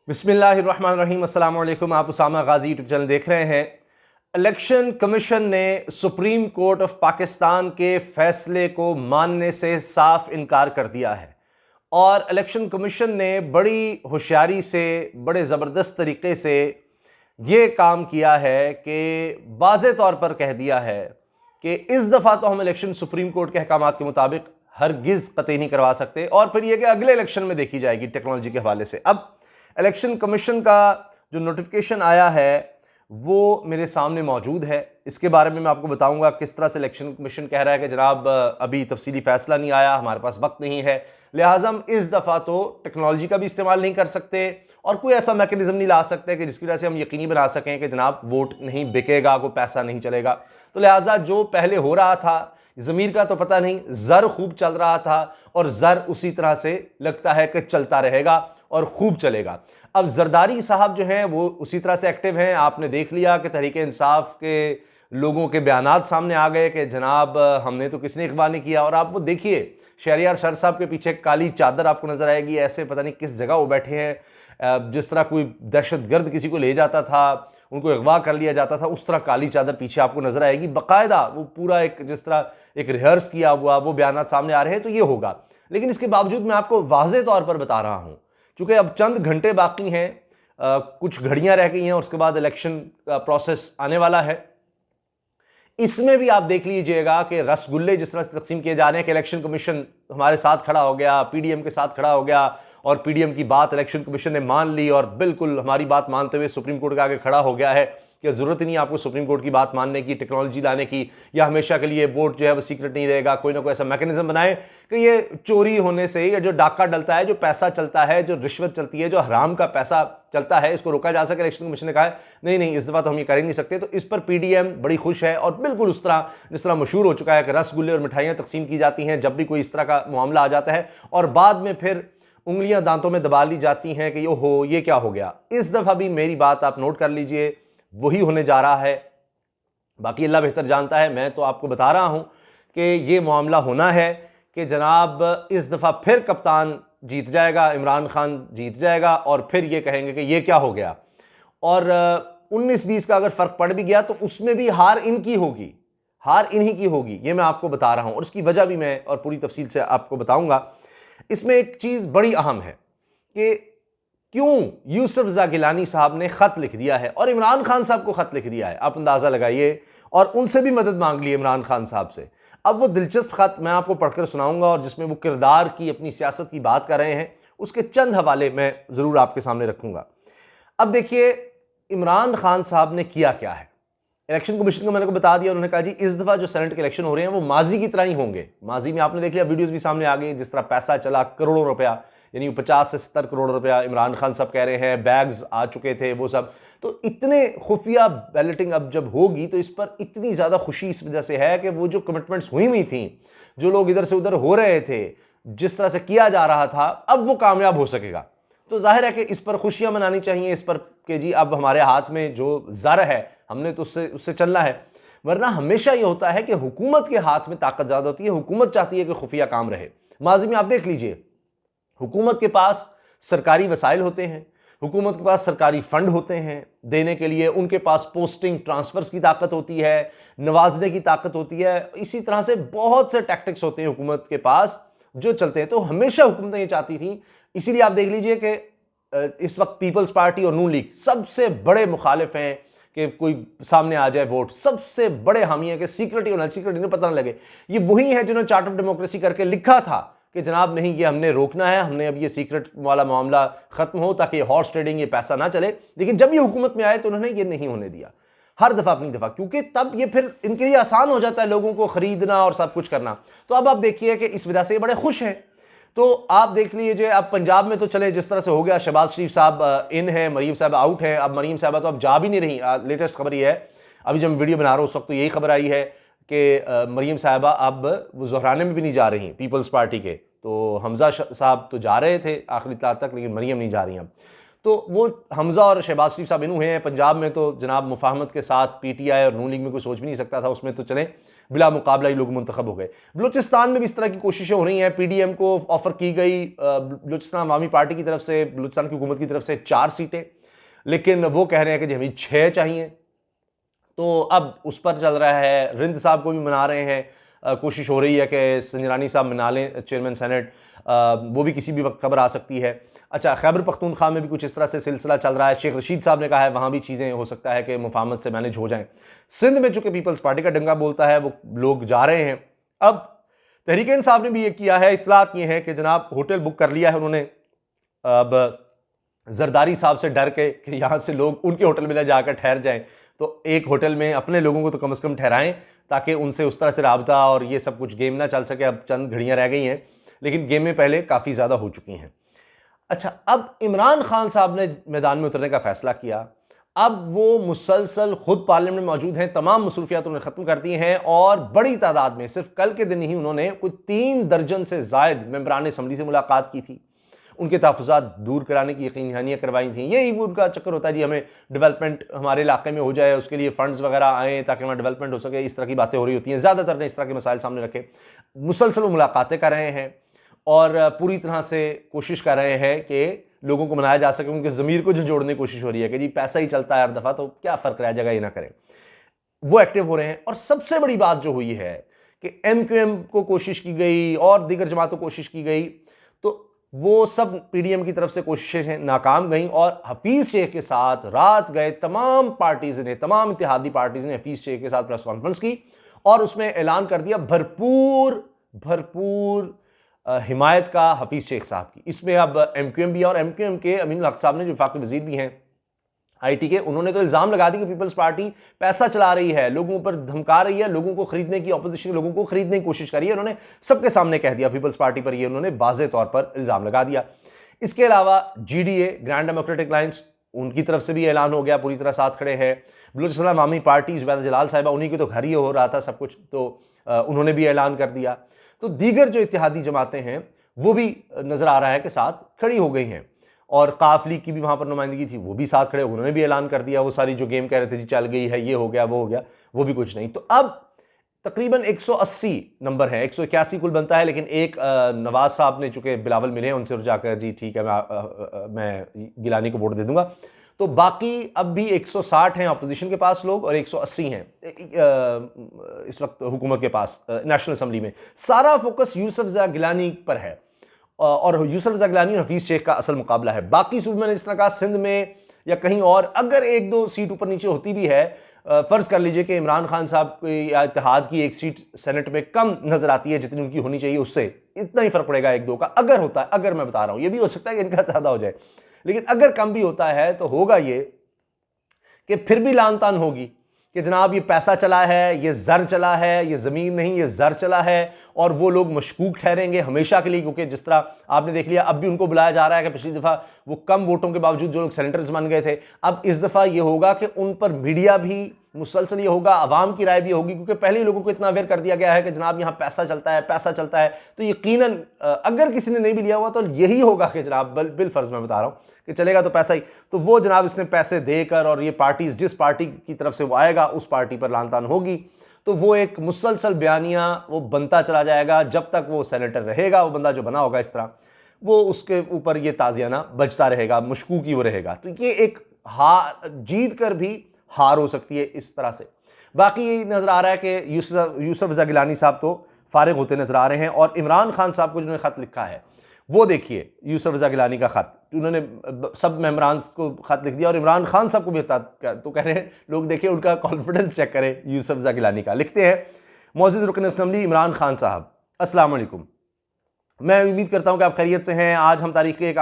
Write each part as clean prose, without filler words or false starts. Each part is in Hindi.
बिस्मिल्लाहिर्रहमानिर्रहीम। अस्सलाम वालेकुम। आप उसामा गाजी यूट्यूब चैनल देख रहे हैं। इलेक्शन कमीशन ने सुप्रीम कोर्ट ऑफ पाकिस्तान के फैसले को मानने से साफ इनकार कर दिया है और इलेक्शन कमीशन ने बड़ी होशियारी से, बड़े ज़बरदस्त तरीके से ये काम किया है कि वाज़े तौर पर कह दिया है कि इस दफ़ा तो हम इलेक्शन सुप्रीम कोर्ट के अहकामात के मुताबिक हरगिज़ कतई नहीं करवा सकते और फिर यह कि अगले इलेक्शन में देखी जाएगी टेक्नोलॉजी के हवाले से। अब इलेक्शन कमीशन का जो नोटिफिकेशन आया है वो मेरे सामने मौजूद है। इसके बारे में मैं आपको बताऊंगा किस तरह से इलेक्शन कमीशन कह रहा है कि जनाब अभी तफसीली फैसला नहीं आया, हमारे पास वक्त नहीं है, लिहाजा हम इस दफ़ा तो टेक्नोलॉजी का भी इस्तेमाल नहीं कर सकते और कोई ऐसा मैकेनिज्म नहीं ला सकते कि जिसकी वजह से हम यकीनी बना सकें कि जनाब वोट नहीं बिकेगा, कोई पैसा नहीं चलेगा। तो लिहाजा जो पहले हो रहा था, ज़मीर का तो पता नहीं, ज़र खूब चल रहा था और ज़र उसी तरह से लगता है कि चलता रहेगा और खूब चलेगा। अब जरदारी साहब जो हैं वो उसी तरह से एक्टिव हैं। आपने देख लिया कि तहरीक इंसाफ के लोगों के बयानात सामने आ गए कि जनाब हमने तो किसने इकबाल नहीं किया। और आप वो देखिए शहरियार सर साहब के पीछे काली चादर आपको नजर आएगी, ऐसे पता नहीं किस जगह वो बैठे हैं, जिस तरह कोई दहशतगर्द किसी को ले जाता था, उनको अगवा कर लिया जाता था, उस तरह काली चादर पीछे आपको नजर आएगी। बाकायदा वो पूरा एक जिस तरह एक रिहर्स किया हुआ वो बयानात सामने आ रहे हैं। तो ये होगा, लेकिन इसके बावजूद मैं आपको वाज़े तौर पर बता रहा हूं, चूंकि अब चंद घंटे बाकी हैं, कुछ घड़ियां रह गई हैं, उसके बाद इलेक्शन का प्रोसेस आने वाला है। इसमें भी आप देख लीजिएगा कि रसगुल्ले जिस तरह से तकसीम किए जा रहे हैं कि इलेक्शन कमीशन हमारे साथ खड़ा हो गया, पीडीएम के साथ खड़ा हो गया और पीडीएम की बात इलेक्शन कमीशन ने मान ली और बिल्कुल हमारी बात मानते हुए सुप्रीम कोर्ट के आगे खड़ा हो गया है कि ज़रूरत ही नहीं आपको सुप्रीम कोर्ट की बात मानने की, टेक्नोलॉजी लाने की, या हमेशा के लिए वोट जो है वो सीक्रेट नहीं रहेगा। कोई ना कोई ऐसा मैकेनिज्म बनाए कि ये चोरी होने से, या जो डाका डलता है, जो पैसा चलता है, जो रिश्वत चलती है, जो हराम का पैसा चलता है, इसको रोका जा सके। इलेक्शन कमीशन ने कहा है नहीं नहीं, इस दफ़ा तो हम ये कर ही नहीं सकते। तो इस पर पीडीएम बड़ी खुश है और बिल्कुल उस तरह जिस तरह मशहूर हो चुका है कि रसगुल्ले और मिठाइयाँ तकसीम की जाती हैं जब भी कोई इस तरह का मामला आ जाता है और बाद में फिर उंगलियां दांतों में दबा ली जाती हैं कि ओहो ये क्या हो गया। इस दफ़ा भी मेरी बात आप नोट कर लीजिए, वही होने जा रहा है। बाकी अल्लाह बेहतर जानता है, मैं तो आपको बता रहा हूं कि ये मामला होना है कि जनाब इस दफ़ा फिर कप्तान जीत जाएगा, इमरान खान जीत जाएगा और फिर ये कहेंगे कि ये क्या हो गया। और 19-20 का अगर फ़र्क पड़ भी गया तो उसमें भी हार इनकी होगी, हार इन्हीं की होगी, ये मैं आपको बता रहा हूं और उसकी वजह भी मैं और पूरी तफसील से आपको बताऊंगा। इसमें एक चीज़ बड़ी अहम है कि क्यों यूसुफ गिलानी साहब ने खत लिख दिया है और इमरान खान साहब को खत लिख दिया है, आप अंदाजा लगाइए, और उनसे भी मदद मांग ली इमरान खान साहब से। अब वो दिलचस्प खत मैं आपको पढ़कर सुनाऊंगा और जिसमें वो किरदार की, अपनी सियासत की बात कर रहे हैं, उसके चंद हवाले मैं जरूर आपके सामने रखूंगा। अब देखिए इमरान खान साहब ने किया क्या है। इलेक्शन कमीशन को मैंने को बता दिया, उन्होंने कहा जी इस दफा जो सेनेट के इलेक्शन हो रहे हैं वो माजी की तरह ही होंगे। माजी में आपने देख लिया, वीडियोस भी सामने आ गई, जिस तरह पैसा चला, करोड़ों रुपया, यानी 50 से 70 करोड़ रुपया इमरान खान साहब कह रहे हैं, बैग्स आ चुके थे वो सब। तो इतने खुफिया बैलेटिंग अब जब होगी तो इस पर इतनी ज़्यादा खुशी इस वजह से है कि वो जो कमिटमेंट्स हुई थी, जो लोग इधर से उधर हो रहे थे, जिस तरह से किया जा रहा था, अब वो कामयाब हो सकेगा। तो जाहिर है कि इस पर खुशियां मनानी चाहिए, इस पर कि जी अब हमारे हाथ में जो ज़र है हमने तो उससे चलना है। वरना हमेशा ये होता है कि हुकूमत के हाथ में ताकत ज़्यादा होती है, हुकूमत चाहती है कि खुफिया काम रहे। माजी में आप देख लीजिए, हुकूमत के पास सरकारी वसाइल होते हैं, हुकूमत के पास सरकारी फंड होते हैं देने के लिए, उनके पास पोस्टिंग ट्रांसफर्स की ताकत होती है, नवाजने की ताकत होती है, इसी तरह से बहुत से टैक्टिक्स होते हैं हुकूमत के पास जो चलते हैं। तो हमेशा हुकूमतें ये चाहती थी, इसीलिए आप देख लीजिए कि इस वक्त पीपल्स पार्टी और नून लीग सबसे बड़े मुखालिफ हैं कि कोई सामने आ जाए वोट, सबसे बड़े हामी हैं कि सीक्रेट होना, सीक्रेट इन्हें पता ना लगे। ये वही है जिन्होंने चार्ट ऑफ डेमोक्रेसी करके लिखा था कि जनाब नहीं ये हमने रोकना है, हमने अब ये सीक्रेट वाला मामला खत्म हो ताकि हॉर्स ट्रेडिंग, ये पैसा ना चले। लेकिन जब ये हुकूमत में आए तो उन्होंने ये नहीं होने दिया, हर दफा अपनी दफा, क्योंकि तब ये फिर इनके लिए आसान हो जाता है लोगों को खरीदना और सब कुछ करना। तो अब आप देखिए कि इस वजह से ये बड़े खुश हैं। तो आप देख लीजिए अब पंजाब में तो चले जिस तरह से हो गया, शहबाज शरीफ साहब इन है, मरीम साहब आउट है। अब मरीम साहब तो अब जा भी नहीं रही। लेटेस्ट खबर ये है, अभी जब मैं वीडियो बना रहा हूँ उस वक्त तो यही खबर आई है कि मरीम साहबा अब वो ज़हराने में भी नहीं जा रही पीपल्स पार्टी के। तो हमज़ा साहब तो जा रहे थे आखिरी इत्तलात तक, लेकिन मरीम नहीं जा रही अब। तो वो हमज़ा और शहबाज शरीफ साहब इन हुए हैं। पंजाब में तो जनाब मुफाहमत के साथ पीटीआई और नून लीग में कोई सोच भी नहीं सकता था, उसमें तो चले बिला मुकाबला ही लोग मुंतखब हो गए। बलूचिस्तान में भी इस तरह की कोशिशें हो रही हैं। पीडीएम को ऑफर की गई बलूचिस्तान अवामी पार्टी की तरफ से, बलूचिस्तान की हुकूमत की तरफ से 4 सीटें, लेकिन वो कह रहे हैं कि जी हमें 6 चाहिए। तो अब उस पर चल रहा है। रिंद साहब को भी मना रहे हैं, कोशिश हो रही है कि संजरानी साहब मना लें चेयरमैन सेनेट, वो भी किसी भी वक्त खबर आ सकती है। अच्छा, खैबर पख्तूनख्वा में भी कुछ इस तरह से सिलसिला चल रहा है। शेख रशीद साहब ने कहा है वहाँ भी चीज़ें हो सकता है कि मुफाहमत से मैनेज हो जाएं। सिंध में चूंकि पीपल्स पार्टी का डंगा बोलता है, वो लोग जा रहे हैं। अब तहरीक इंसाफ ने भी ये किया है, इतलात ये है कि जनाब होटल बुक कर लिया है उन्होंने। अब जरदारी साहब से डर के कि यहाँ से लोग उनके होटल में न जाकर ठहर जाएं, तो एक होटल में अपने लोगों को तो कम से कम ठहराएं ताकि उनसे उस तरह से राबता और ये सब कुछ गेम ना चल सके। अब चंद घड़ियाँ रह गई हैं, लेकिन गेमें पहले काफ़ी ज़्यादा हो चुकी हैं। अच्छा, अब इमरान खान साहब ने मैदान में उतरने का फैसला किया। अब वो मुसलसल खुद पार्लियामेंट में मौजूद हैं, तमाम मसरूफियात उन्होंने ख़त्म कर दी हैं और बड़ी तादाद में, सिर्फ कल के दिन ही उन्होंने कुछ 3 दर्जन से ज़ायद मेंबरान असम्बली से मुलाकात की थी, उनके तहफ़्फ़ुज़ात दूर कराने की यकीन दहानियाँ करवाई थी। यही उनका चक्कर होता है जी, हमें डेवलपमेंट हमारे इलाके में हो जाए, उसके लिए फ़ंड्स वगैरह आएँ ताकि हमारा डेवलपमेंट हो सके। इस तरह की बातें हो रही होती हैं। ज़्यादातर ने इस तरह के मसाइल सामने रखे, मुसलसल वो मुलाकातें कर रहे हैं और पूरी तरह से कोशिश कर रहे हैं कि लोगों को मनाया जा सके। उनके ज़मीर को झंझोड़ने की कोशिश हो रही है कि जी पैसा ही चलता है हर दफ़ा, तो क्या फ़र्क रह जाएगा, ये ना करें। वो एक्टिव हो रहे हैं। और सबसे बड़ी बात जो हुई है कि एमक्यूएम को कोशिश की गई और दीगर जमातों को कोशिश की गई, तो वो सब पीडीएम की तरफ से कोशिशें नाकाम गईं और हफीज़ शेख के साथ रात गए तमाम पार्टीज़ ने, तमाम इत्तेहादी पार्टीज़ ने हफीज़ शेख के साथ प्रेस कॉन्फ्रेंस की और उसमें ऐलान कर दिया भरपूर हिमायत का हफीज़ शेख साहब की। इसमें अब एमक्यूएम भी है और एमक्यूएम के अमीनुल हक साहब ने, जो वफाकी वज़ीर भी हैं आईटी के, उन्होंने तो इल्ज़ाम लगा दी कि पीपल्स पार्टी पैसा चला रही है, लोगों पर धमका रही है, लोगों को खरीदने की, ऑपोजिशन लोगों को खरीदने की कोशिश करी है। उन्होंने सबके सामने कह दिया पीपल्स पार्टी पर, ये उन्होंने वाज़े तौर पर इल्ज़ाम लगा दिया। इसके अलावा जीडीए, ग्रैंड डेमोक्रेटिक अलायंस, उनकी तरफ से भी ऐलान हो गया, पूरी तरह साथ खड़े हैं। बलूचिस्तान अवामी पार्टी, जुबैदा जलाल साहिबा, उन्हीं के तो घर ही हो रहा था सब कुछ, तो उन्होंने भी ऐलान कर दिया। तो दीगर जो इत्तेहादी जमातें हैं वो भी नज़र आ रहा है कि साथ खड़ी हो गई हैं। और काफ लीग की भी वहाँ पर नुमाइंदगी थी, वो भी साथ खड़े, उन्होंने भी ऐलान कर दिया। वो सारी जो गेम कह रहे थे जी चल गई है, ये हो गया, वो हो गया, वो भी कुछ नहीं। तो अब तकरीबन 180 नंबर है, 181 कुल बनता है, लेकिन एक नवाज साहब ने चूंकि बिलावल मिले हैं, उनसे जाकर जी ठीक है मैं गिलानी को वोट दे दूंगा, तो बाकी अब भी 160 हैं अपोजिशन के पास लोग और 180 हैं इस वक्त हुकूमत के पास नेशनल असम्बली में। सारा फोकस यूसुफ ज़ा गिलानी पर है और यूसुफ ज़ा गिलानी और हफीज़ शेख का असल मुकाबला है। बाकी सूबे मैंने जिस तरह कहा, सिंध में या कहीं और अगर 1-2 सीट ऊपर नीचे होती भी है, फ़र्ज़ कर लीजिए कि इमरान खान साहब या इत्तेहाद की एक सीट सेनेट में कम नज़र आती है जितनी उनकी होनी चाहिए, उससे इतना ही फ़र्क पड़ेगा 1-2 का। अगर होता है, अगर मैं बता रहा हूँ, ये भी हो सकता है कि इनका ज़्यादा हो जाए, लेकिन अगर कम भी होता है तो होगा ये कि फिर भी लान तान होगी कि जनाब ये पैसा चला है, ये ज़र चला है, ये ज़मीन नहीं ये ज़र चला है, और वो लोग मशकूक ठहरेंगे हमेशा के लिए। क्योंकि जिस तरह आपने देख लिया, अब भी उनको बुलाया जा रहा है कि पिछली दफ़ा वो कम वोटों के बावजूद जो लोग सेनेटर्स बन गए थे, अब इस दफ़ा ये होगा कि उन पर मीडिया भी मुसलसल ये होगा, अवाम की राय भी होगी, क्योंकि पहले ही लोगों को इतना अवेयर कर दिया गया है कि जनाब यहाँ पैसा चलता है, पैसा चलता है। तो यकीनन अगर किसी ने नहीं भी लिया हुआ तो यही होगा कि जनाब बिल फ़र्ज़ मैं बता रहा हूँ कि चलेगा तो पैसा ही। तो वो जनाब इसने पैसे देकर, और ये पार्टीज़ जिस पार्टी की तरफ से वो आएगा उस पार्टी पर लान तान होगी। तो वो एक मुसलसल बयानिया वो बनता चला जाएगा जब तक वो सेनेटर रहेगा, वो बंदा जो बना होगा इस तरह, वो उसके ऊपर ये ताज़ियाना बजता रहेगा, मशकूकी वो रहेगा। तो ये एक हार, जीत कर भी हार हो सकती है इस तरह से। बाकी ये नज़र आ रहा है कि यूसुफ ज़ा गिलानी साहब तो फारिग होते नज़र आ रहे हैं। और इमरान खान साहब को जिन्होंने ख़त लिखा है, वो देखिए यूसुफ ज़ा गिलानी का ख़त, उन्होंने सब मेम्बरान को ख़त लिख दिया और इमरान खान साहब को भी तो कह रहे हैं लोग, देखिए उनका कॉन्फिडेंस चेक करें यूसुफ ज़ा गिलानी का। लिखते हैं, मोअज़्ज़िज़ रुकन असम्बली इमरान खान साहब, अस्सलाम वालेकुम। मैं उम्मीद करता हूँ कि आप खैरियत से हैं। आज हम तारीख़ के एक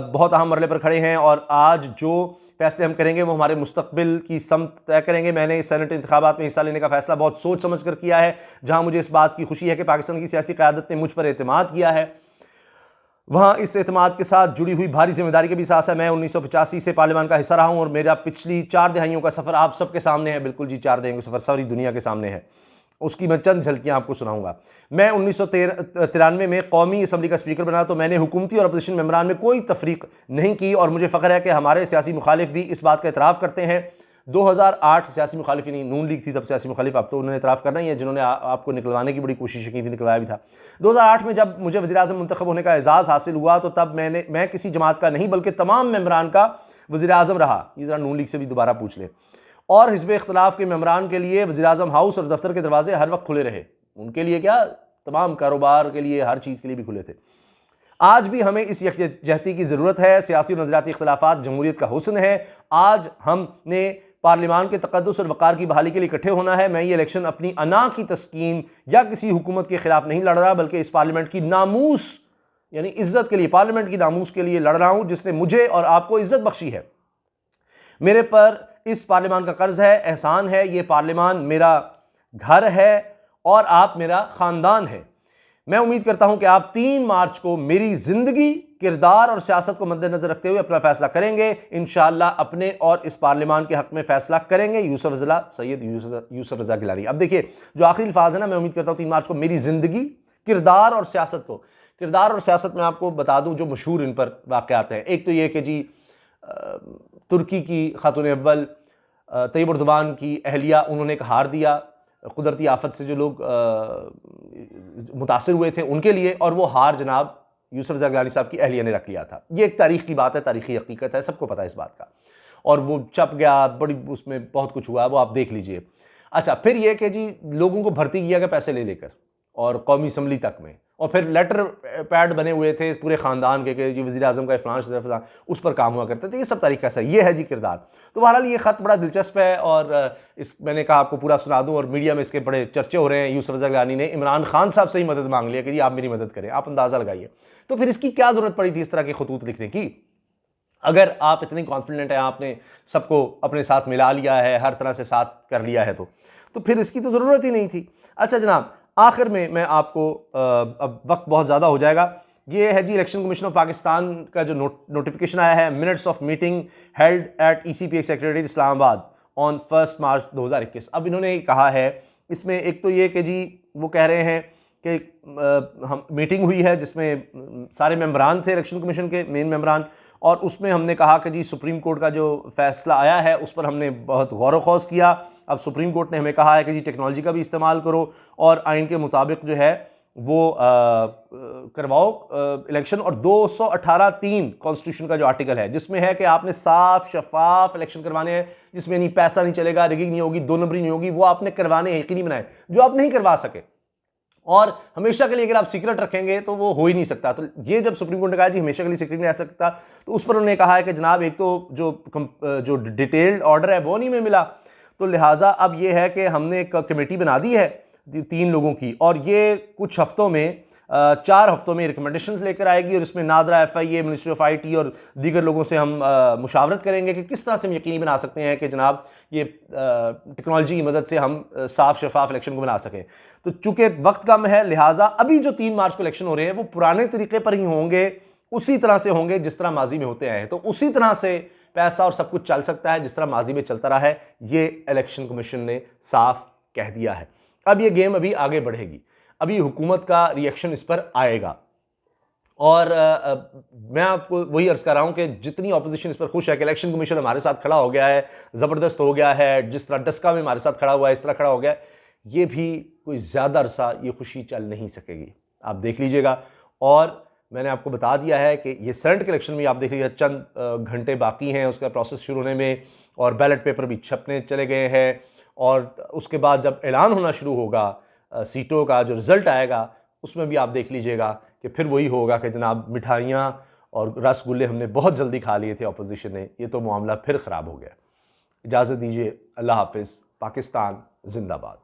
बहुत अहम मरले पर खड़े हैं और आज जो फैसले हम करेंगे वो हमारे मुस्तकबिल की समत तय करेंगे। मैंने इस सेनेट इंतखाबात में हिस्सा लेने का फ़ैसला बहुत सोच समझ कर किया है। जहाँ मुझे इस बात की खुशी है कि पाकिस्तान की सियासी क़यादत ने मुझ पर एतमाद किया है, वहाँ इस एतमाद के साथ जुड़ी हुई भारी जिम्मेदारी के भी साथ है। मैं 1985 से पार्लियामान का हिस्सा रहा हूँ और मेरा पिछली 4 दहाइयों का सफ़र आप सबके सामने है। बिल्कुल जी, 4 दहाइयों का सफ़र सारी दुनिया के सामने है। उसकी मैं चंद झलकियाँ आपको सुनाऊंगा। मैं 1993 में कौमी असम्बली का स्पीकर बना, तो मैंने हुकूमती और अपोजिशन मेम्बरान में कोई तफरीक नहीं की और मुझे फ़ख्र है कि हमारे सियासी मुखालिफ भी इस बात का एतराफ़ करते हैं। 2008 सियासी मुखालिफ नहीं, नून लीग थी तब सियासी मुखालिफ, अब तो उन्होंने इतराफ़ करना ही है, जिन्होंने आपको निकलवाने की बड़ी कोशिश की थी, निकलवाया भी था। 2008 में जब मुझे वज़ीर-ए-आज़म मुंतखब होने का एजाज़ हासिल हुआ तो तब मैं किसी जमात का नहीं बल्कि तमाम मेम्बरान का वज़ीर-ए-आज़म रहा। ये ज़रा नून लीग से भी दोबारा पूछ लें। और हिज़्ब इख्तिलाफ़ के मेम्बरान के लिए वज़ीर-ए-आज़म हाउस और दफ्तर के दरवाजे हर वक्त खुले रहे। उनके लिए क्या, तमाम कारोबार के लिए, हर चीज़ के लिए भी खुले थे। आज भी हमें इस यकजहती की ज़रूरत है। सियासी और नज़रियाती इख्तिलाफ़ात जमहूरियत का हुस्न है। आज हमने पार्लिमान के तक़द्दुस और वक़ार की बहाली के लिए इकट्ठे होना है। मैं ये इलेक्शन अपनी अना की तस्कीन या किसी हुकूमत के खिलाफ नहीं लड़ रहा, बल्कि इस पार्लियामेंट की नामूस यानी इज्जत के लिए, पार्लियामेंट की नामूस के लिए लड़ रहा हूं, जिसने मुझे और आपको इज्जत बख्शी है। मेरे पर इस पार्लियामान का कर्ज है, एहसान है। ये पार्लियामान मेरा घर है और आप मेरा ख़ानदान है। मैं उम्मीद करता हूं कि आप 3 मार्च को मेरी ज़िंदगी, किरदार और सियासत को मद्देनज़र रखते हुए अपना फैसला करेंगे। इंशाअल्लाह अपने और इस पार्लियामान के हक़ में फैसला करेंगे। सैयद यूसुफ रज़ा गिलानी। अब देखिए, जो आखिरी अल्फाज है ना, मैं उम्मीद करता हूँ 3 मार्च को मेरी ज़िंदगी, किरदार और सियासत को, किरदार और सियासत में आपको बता दूँ जो मशहूर इन पर वाक़यात हैं। एक तो ये कि जी तुर्की की खातून अव्वल तैयब उर्दवान की अहलिया, उन्होंने एक हार दिया कुदरती आफत से जो लोग मुतासिर हुए थे उनके लिए, और वो हार जनाब यूसुफ रज़ा गिलानी साहब की अहलिया ने रख लिया था। ये एक तारीख़ की बात है, तारीख़ी हकीकत है, सबको पता है इस बात का, और वो छप गया, बड़ी उसमें बहुत कुछ हुआ, वो आप देख लीजिए। अच्छा, फिर ये कि जी लोगों को भर्ती किया गया पैसे ले लेकर, और कौमी असम्बली तक में, और फिर लेटर पैड बने हुए थे पूरे ख़ानदान के कि वज़ीर-ए-आज़म का फ़लाँ उस पर काम हुआ करते थे। ये सब तरीक़ा से ये है जी किरदार। तो बहरहाल ये ख़त बड़ा दिलचस्प है, और मैंने कहा आपको पूरा सुना दूँ, और मीडिया में इसके बड़े चर्चे हो रहे हैं। यूसुफ रज़ा गिलानी ने इमरान खान साहब से ही मदद मांग लिया कि जी आप मेरी मदद करें। आप अंदाज़ा लगाइए, तो फिर इसकी क्या ज़रूरत पड़ी थी इस तरह के खतूत लिखने की? अगर आप इतने कॉन्फिडेंट हैं, आपने सबको अपने साथ मिला लिया है, हर तरह से साथ कर लिया है, तो फिर इसकी तो ज़रूरत ही नहीं थी। अच्छा जनाब, आखिर में मैं आपको अब वक्त बहुत ज़्यादा हो जाएगा, ये है जी इलेक्शन कमीशन ऑफ पाकिस्तान का जो नोटिफिकेशन आया है, minutes of meeting held at ECPA secretariat Islamabad on 1 मार्च 2021। अब इन्होंने कहा है इसमें, एक तो ये कि जी वो कह रहे हैं कि हम मीटिंग हुई है जिसमें सारे मेंबरान थे इलेक्शन कमीशन के, मेन मेंबरान, और उसमें हमने कहा कि जी सुप्रीम कोर्ट का जो फैसला आया है उस पर हमने बहुत गौर व खौज किया। अब सुप्रीम कोर्ट ने हमें कहा है कि जी टेक्नोलॉजी का भी इस्तेमाल करो और आइन के मुताबिक जो है वो करवाओ इलेक्शन। और 218(3) कॉन्स्टिट्यूशन का जो आर्टिकल है जिसमें है कि आपने साफ शफाफ इलेक्शन करवाने हैं, जिसमें नहीं पैसा नहीं चलेगा, रिगिंग नहीं होगी, 2 नंबरी नहीं होगी, वो आपने करवाने हैं, यकीनी बनाए। जो आप नहीं करवा सके और हमेशा के लिए अगर आप सीक्रेट रखेंगे तो वो हो ही नहीं सकता। तो ये जब सुप्रीम कोर्ट ने कहा जी हमेशा के लिए सीक्रेट नहीं रह सकता, तो उस पर उन्होंने कहा है कि जनाब एक तो जो डिटेल्ड ऑर्डर है वो नहीं में मिला, तो लिहाजा अब ये है कि हमने एक कमेटी बना दी है 3 लोगों की, और ये कुछ हफ्तों में 4 हफ्तों में रिकमेंडेशंस लेकर आएगी, और इसमें NADRA FIA, ministry of IT और दीगर लोगों से हम मुशावरत करेंगे कि किस तरह से हम यकीनी बना सकते हैं कि जनाब ये टेक्नोलॉजी की मदद से हम साफ शफाफ इलेक्शन को बना सकें। तो चूंकि वक्त कम है, लिहाजा अभी जो 3 मार्च को इलेक्शन हो रहे हैं वो पुराने तरीके पर ही होंगे, उसी तरह से होंगे जिस तरह माजी में होते आए हैं। तो उसी तरह से पैसा और सब कुछ चल सकता है जिस तरह माजी में चलता रहा है, ये इलेक्शन कमीशन ने साफ कह दिया है। अब ये गेम अभी आगे बढ़ेगी, अभी हुकूमत का रिएक्शन इस पर आएगा, और मैं आपको वही अर्ज कर रहा हूं कि जितनी ऑपोजिशन इस पर खुश है कि इलेक्शन कमीशन हमारे साथ खड़ा हो गया है, ज़बरदस्त हो गया है, जिस तरह डस्का में हमारे साथ खड़ा हुआ है इस तरह खड़ा हो गया है, ये भी कोई ज़्यादा अरसा ये खुशी चल नहीं सकेगी, आप देख लीजिएगा। और मैंने आपको बता दिया है कि ये सेनेट के इलेक्शन में आप देख लीजिए चंद घंटे बाकी हैं उसका प्रोसेस शुरू होने में, और बैलेट पेपर भी छपने चले गए हैं, और उसके बाद जब ऐलान होना शुरू होगा सीटों का, जो रिज़ल्ट आएगा उसमें भी आप देख लीजिएगा कि फिर वही होगा कि जनाब मिठाइयाँ और रसगुल्ले हमने बहुत जल्दी खा लिए थे अपोजिशन ने, ये तो मामला फिर ख़राब हो गया। इजाज़त दीजिए, अल्लाह हाफ़िज़, पाकिस्तान जिंदाबाद।